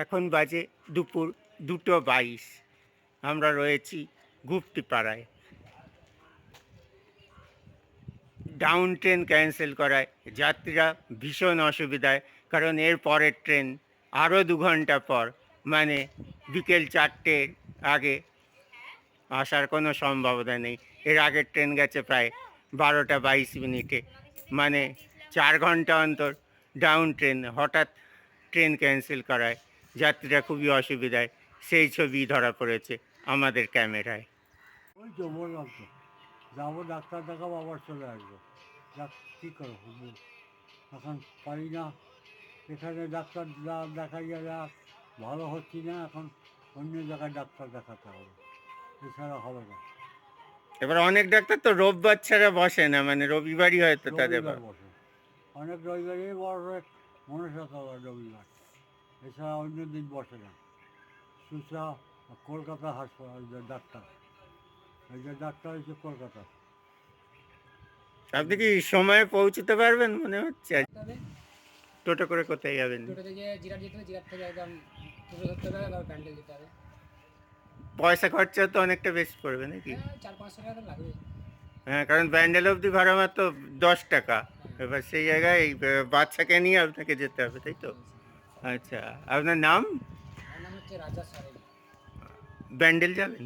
এখন বাজে দুপুর 2:22। আমরা রয়েছি গুপ্তিপাড়ায়। ডাউন ট্রেন ক্যান্সেল করায় যাত্রীরা ভীষণ অসুবিধায়, কারণ এর পরের ট্রেন আরও 2 ঘন্টা পর, মানে বিকেল 4টের আগে আসার কোনো সম্ভাবনা নেই। এর আগের ট্রেন গেছে প্রায় 12টা 22 মিনিটে, মানে 4 ঘন্টা অন্তর ডাউন ট্রেন। হঠাৎ ট্রেন ক্যান্সেল করায় যাত্রীরা খুবই অসুবিধায়, সেই ছবি ধরা পড়েছে আমাদের ক্যামেরায়। ওই তো বললাম তো, যাবো ডাক্তার দেখাবো আবার চলে আসবো। কী করবো এখন পারি না, এখানে ডাক্তার দেখাইয়া যাক, ভালো হচ্ছি না, এখন অন্য জায়গায় ডাক্তার দেখাতে হবে, এছাড়া হবে না। এবার অনেক ডাক্তার তো রোববার ছাড়া বসে না, মানে রবিবারই হয়তো তাদের রবিবার বসে, অনেক রবিবারই বসে, মনসাতলা রবিবার, এছাড়া অন্য দিন বসে না। সুচা কলকাতা হাসপাতাল, ডাক্তার, এই যে ডাক্তার হচ্ছে কলকাতা। আপনি কি সময়ে পৌঁছতে পারবেন মনে হচ্ছে? তবে টোটো করে কোথায় যাবেন? টোটোতে গিয়ে জিরাট যেতে হবে, জিরাট থেকে একদম টোটো ধরতে হবে, আবার প্যান্ডেল যেতে হবে। পয়সা খরচা তো অনেকটা বেশি পড়বে নাকি? হ্যাঁ, 400-500 টাকা তো লাগবে। হ্যাঁ, কারণ ব্যান্ডেল অবধি ভাড়া মাত্র 10 টাকা। এবার সেই জায়গায় বাচ্চাকে নিয়ে আপনাকে যেতে হবে, তাই তো? আচ্ছা, আপনার নাম? আমার নাম হচ্ছে রাজা সারেন। ব্যান্ডেল যাবেন?